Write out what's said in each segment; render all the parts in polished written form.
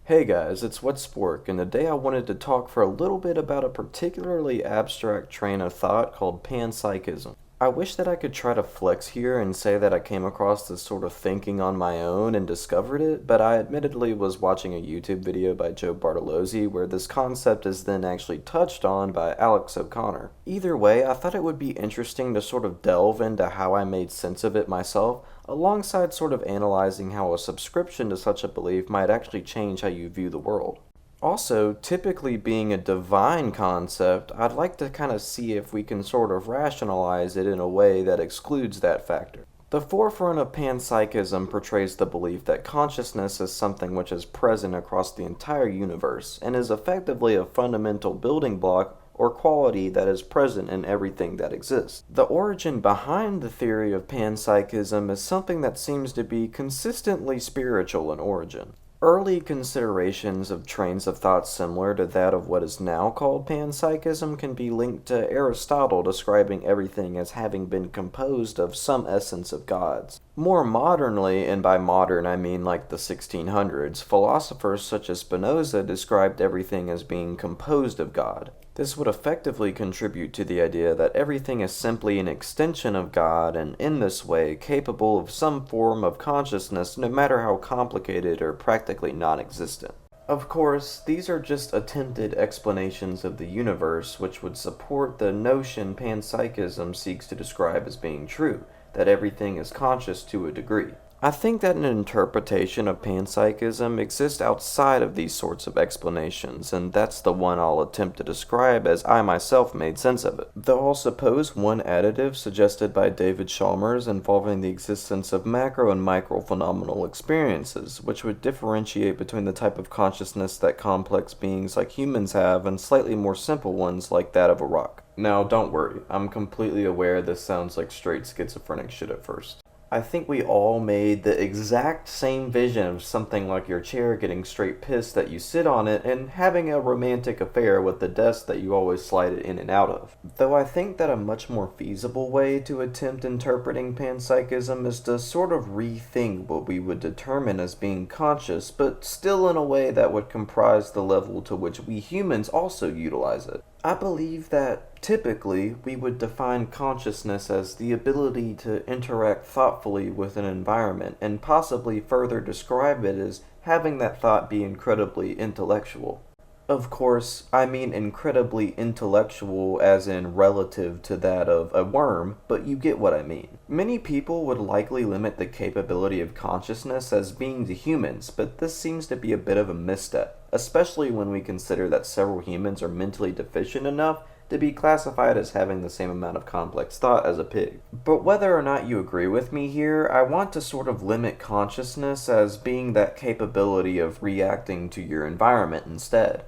Hey guys, it's What's Spork, and today I wanted to talk for a little bit about a particularly abstract train of thought called Pan-Psychism. I wish that I could try to flex here and say that I came across this sort of thinking on my own and discovered it, but I admittedly was watching a YouTube video by Joe Bartolozzi where this concept is then actually touched on by Alex O'Connor. Either way, I thought it would be interesting to sort of delve into how I made sense of it myself, alongside sort of analyzing how a subscription to such a belief might actually change how you view the world. Also, typically being a divine concept, I'd like to kind of see if we can sort of rationalize it in a way that excludes that factor. The forefront of panpsychism portrays the belief that consciousness is something which is present across the entire universe and is effectively a fundamental building block or quality that is present in everything that exists. The origin behind the theory of panpsychism is something that seems to be consistently spiritual in origin. Early considerations of trains of thought similar to that of what is now called panpsychism can be linked to Aristotle describing everything as having been composed of some essence of gods. More modernly, and by modern I mean like the 1600s, philosophers such as Spinoza described everything as being composed of God. This would effectively contribute to the idea that everything is simply an extension of God and in this way capable of some form of consciousness no matter how complicated or practically non-existent. Of course, these are just attempted explanations of the universe which would support the notion panpsychism seeks to describe as being true, that everything is conscious to a degree. I think that an interpretation of panpsychism exists outside of these sorts of explanations, and that's the one I'll attempt to describe as I myself made sense of it. Though I'll suppose one additive suggested by David Chalmers involving the existence of macro and micro phenomenal experiences, which would differentiate between the type of consciousness that complex beings like humans have and slightly more simple ones like that of a rock. Now, don't worry, I'm completely aware this sounds like straight schizophrenic shit at first. I think we all made the exact same vision of something like your chair getting straight pissed that you sit on it and having a romantic affair with the desk that you always slide it in and out of. Though I think that a much more feasible way to attempt interpreting panpsychism is to sort of rethink what we would determine as being conscious, but still in a way that would comprise the level to which we humans also utilize it. I believe that typically we would define consciousness as the ability to interact thoughtfully with an environment and possibly further describe it as having that thought be incredibly intellectual. Of course, I mean incredibly intellectual as in relative to that of a worm, but you get what I mean. Many people would likely limit the capability of consciousness as being to humans, but this seems to be a bit of a misstep, especially when we consider that several humans are mentally deficient enough to be classified as having the same amount of complex thought as a pig. But whether or not you agree with me here, I want to sort of limit consciousness as being that capability of reacting to your environment instead.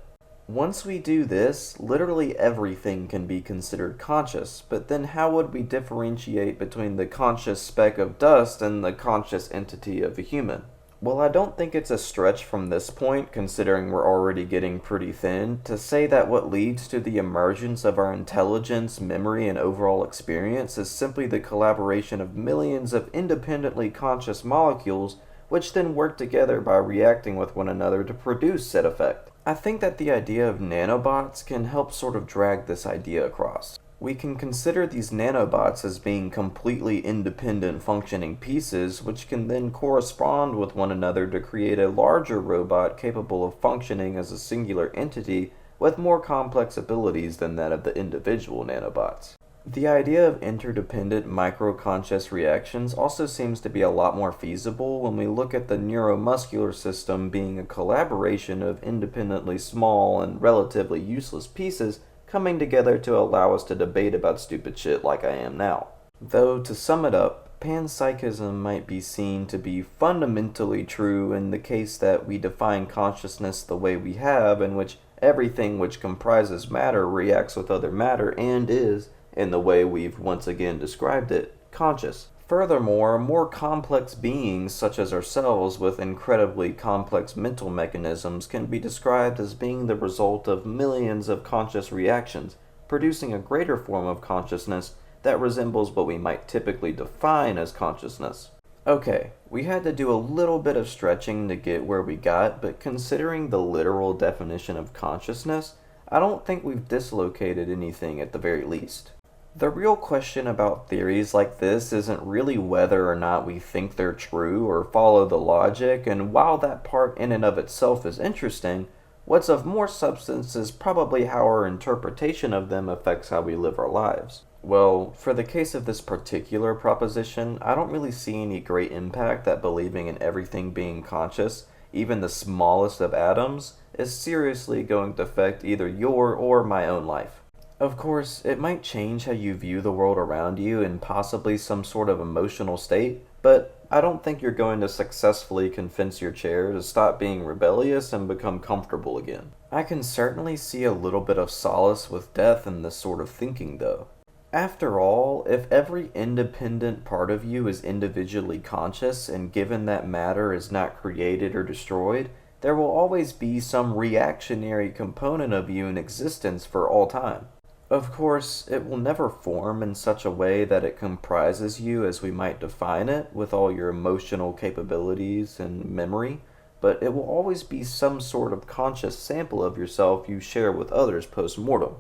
Once we do this, literally everything can be considered conscious, but then how would we differentiate between the conscious speck of dust and the conscious entity of a human? Well, I don't think it's a stretch from this point, considering we're already getting pretty thin, to say that what leads to the emergence of our intelligence, memory, and overall experience is simply the collaboration of millions of independently conscious molecules which then work together by reacting with one another to produce said effect. I think that the idea of nanobots can help sort of drag this idea across. We can consider these nanobots as being completely independent functioning pieces which can then correspond with one another to create a larger robot capable of functioning as a singular entity with more complex abilities than that of the individual nanobots. The idea of interdependent micro-conscious reactions also seems to be a lot more feasible when we look at the neuromuscular system being a collaboration of independently small and relatively useless pieces coming together to allow us to debate about stupid shit like I am now. Though, to sum it up, panpsychism might be seen to be fundamentally true in the case that we define consciousness the way we have, in which everything which comprises matter reacts with other matter and is, in the way we've once again described it, conscious. Furthermore, more complex beings such as ourselves with incredibly complex mental mechanisms can be described as being the result of millions of conscious reactions, producing a greater form of consciousness that resembles what we might typically define as consciousness. Okay, we had to do a little bit of stretching to get where we got, but considering the literal definition of consciousness, I don't think we've dislocated anything at the very least. The real question about theories like this isn't really whether or not we think they're true or follow the logic, and while that part in and of itself is interesting, what's of more substance is probably how our interpretation of them affects how we live our lives. Well, for the case of this particular proposition, I don't really see any great impact that believing in everything being conscious, even the smallest of atoms, is seriously going to affect either your or my own life. Of course, it might change how you view the world around you and possibly some sort of emotional state, but I don't think you're going to successfully convince your chair to stop being rebellious and become comfortable again. I can certainly see a little bit of solace with death in this sort of thinking, though. After all, if every independent part of you is individually conscious, and given that matter is not created or destroyed, there will always be some reactionary component of you in existence for all time. Of course, it will never form in such a way that it comprises you as we might define it, with all your emotional capabilities and memory, but it will always be some sort of conscious sample of yourself you share with others post-mortem.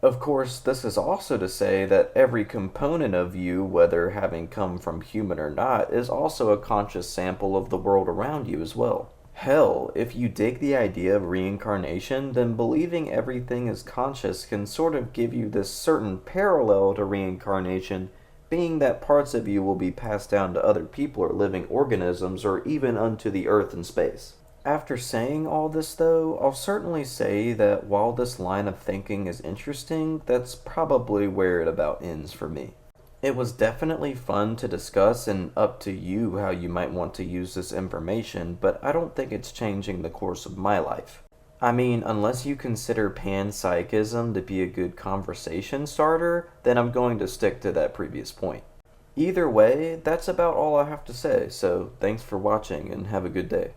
Of course, this is also to say that every component of you, whether having come from human or not, is also a conscious sample of the world around you as well. Hell, if you dig the idea of reincarnation, then believing everything is conscious can sort of give you this certain parallel to reincarnation, being that parts of you will be passed down to other people or living organisms or even unto the earth and space. After saying all this though, I'll certainly say that while this line of thinking is interesting, that's probably where it about ends for me. It was definitely fun to discuss and up to you how you might want to use this information, but I don't think it's changing the course of my life. I mean, unless you consider Pan-Psychism to be a good conversation starter, then I'm going to stick to that previous point. Either way, that's about all I have to say, so thanks for watching and have a good day.